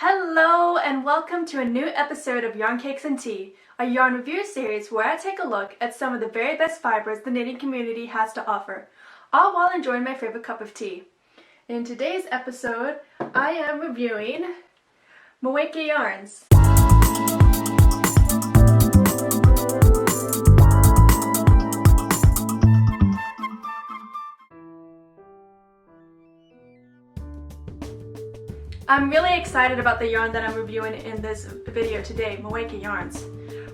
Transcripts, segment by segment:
Hello and welcome to a new episode of Yarn Cakes and Tea, a yarn review series where I take a look at some of the very best fibers the knitting community has to offer, all while enjoying my favorite cup of tea. In today's episode, I am reviewing Moeke yarns. I'm really excited about the yarn that I'm reviewing in this video today, Moeke yarns.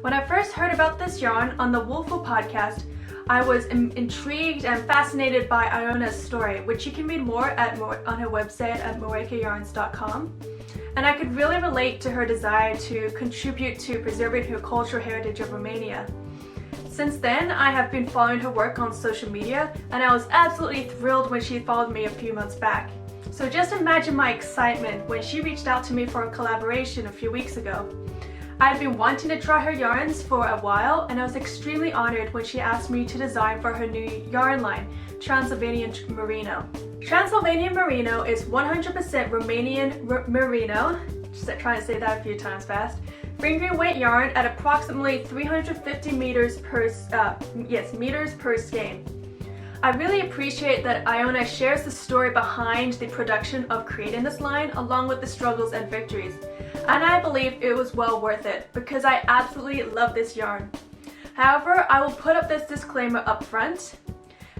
When I first heard about this yarn on the Woolful podcast, I was intrigued and fascinated by Iona's story, which you can read more on her website at moekeyarns.com. And I could really relate to her desire to contribute to preserving her cultural heritage of Romania. Since then, I have been following her work on social media, and I was absolutely thrilled when she followed me a few months back. So just imagine my excitement when she reached out to me for a collaboration a few weeks ago. I had been wanting to try her yarns for a while, and I was extremely honored when she asked me to design for her new yarn line, Transylvanian Merino. Transylvanian Merino is 100% Romanian Merino, just trying to say that a few times fast, fingering weight yarn at approximately 350 meters per skein. I really appreciate that Iona shares the story behind the production of creating this line, along with the struggles and victories. And I believe it was well worth it, because I absolutely love this yarn. However, I will put up this disclaimer up front.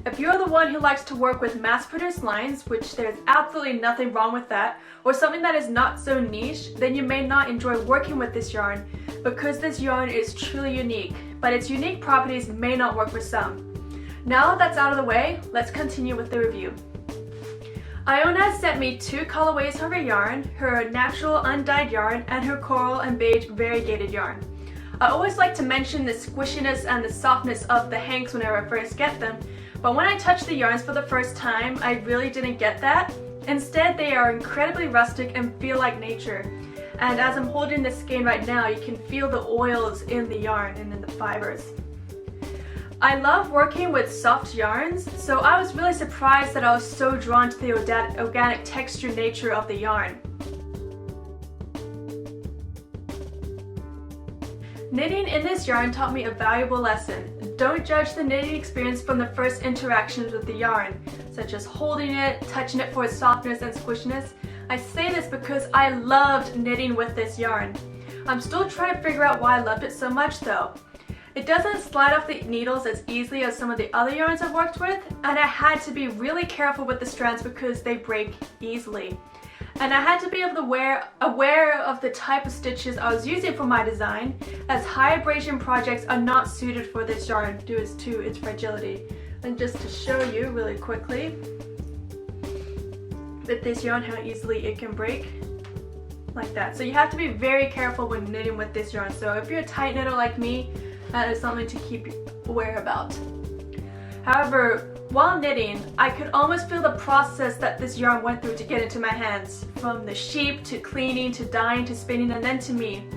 If you're the one who likes to work with mass-produced lines, which there's absolutely nothing wrong with that, or something that is not so niche, then you may not enjoy working with this yarn, because this yarn is truly unique, but its unique properties may not work for some. Now that's out of the way, let's continue with the review. Iona sent me two colorways of her yarn, her natural undyed yarn and her coral and beige variegated yarn. I always like to mention the squishiness and the softness of the hanks whenever I first get them, but when I touched the yarns for the first time, I really didn't get that. Instead, they are incredibly rustic and feel like nature. And as I'm holding this skein right now, you can feel the oils in the yarn and in the fibers. I love working with soft yarns, so I was really surprised that I was so drawn to the organic texture nature of the yarn. Knitting in this yarn taught me a valuable lesson. Don't judge the knitting experience from the first interactions with the yarn, such as holding it, touching it for its softness and squishiness. I say this because I loved knitting with this yarn. I'm still trying to figure out why I loved it so much though. It doesn't slide off the needles as easily as some of the other yarns I've worked with, and I had to be really careful with the strands because they break easily. And I had to be aware of the type of stitches I was using for my design, as high abrasion projects are not suited for this yarn due to its fragility. And just to show you really quickly, with this yarn how easily it can break, like that. So you have to be very careful when knitting with this yarn. So if you're a tight knitter like me, that is something to keep aware about. However, while knitting, I could almost feel the process that this yarn went through to get into my hands, from the sheep to cleaning to dyeing to spinning and then to me.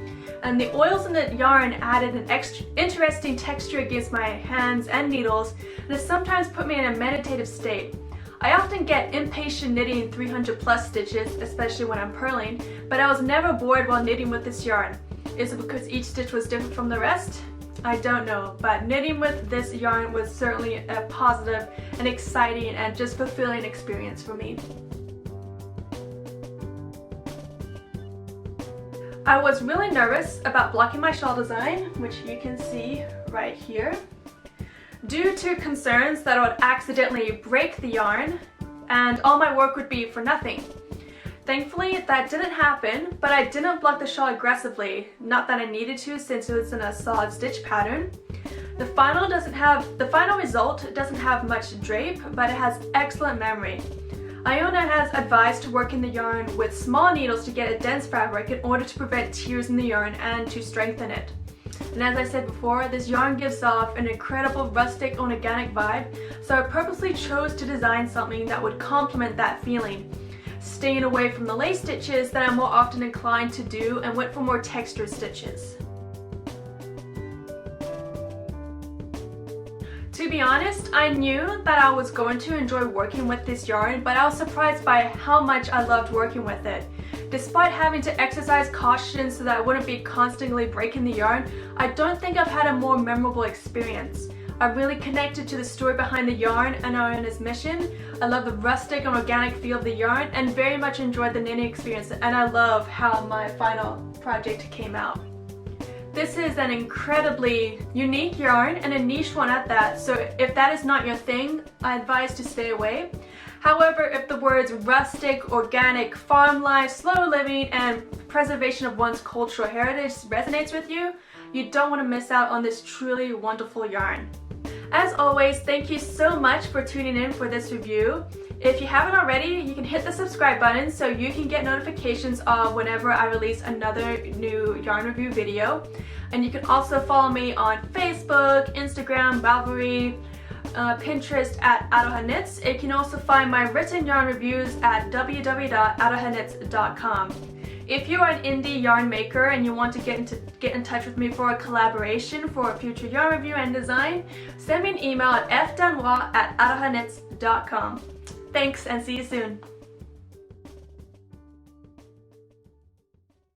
And the oils in the yarn added an interesting texture against my hands and needles, and it sometimes put me in a meditative state. I often get impatient knitting 300 plus stitches, especially when I'm purling, but I was never bored while knitting with this yarn. Is it because each stitch was different from the rest? I don't know, but knitting with this yarn was certainly a positive and exciting and just fulfilling experience for me. I was really nervous about blocking my shawl design, which you can see right here, due to concerns that I would accidentally break the yarn and all my work would be for nothing. Thankfully, that didn't happen, but I didn't block the shawl aggressively, not that I needed to since it was in a solid stitch pattern. The final result doesn't have much drape, but it has excellent memory. Iona has advised to work in the yarn with small needles to get a dense fabric in order to prevent tears in the yarn and to strengthen it. And as I said before, this yarn gives off an incredible rustic and organic vibe, so I purposely chose to design something that would complement that feeling, staying away from the lace stitches that I'm more often inclined to do and went for more textured stitches. To be honest, I knew that I was going to enjoy working with this yarn, but I was surprised by how much I loved working with it. Despite having to exercise caution so that I wouldn't be constantly breaking the yarn, I don't think I've had a more memorable experience. I really connected to the story behind the yarn and our owner's mission. I love the rustic and organic feel of the yarn and very much enjoyed the knitting experience, and I love how my final project came out. This is an incredibly unique yarn and a niche one at that, so if that is not your thing, I advise to stay away. However, if the words rustic, organic, farm life, slow living, and preservation of one's cultural heritage resonates with you, you don't want to miss out on this truly wonderful yarn. As always, thank you so much for tuning in for this review. If you haven't already, you can hit the subscribe button so you can get notifications of whenever I release another new yarn review video. And you can also follow me on Facebook, Instagram, Ravelry, Pinterest at Aroha Knits. You can also find my written yarn reviews at www.arohanknits.com. If you are an indie yarn maker and you want to get in touch with me for a collaboration for a future yarn review and design, send me an email at fdanois@arohanknits.com. Thanks and see you soon.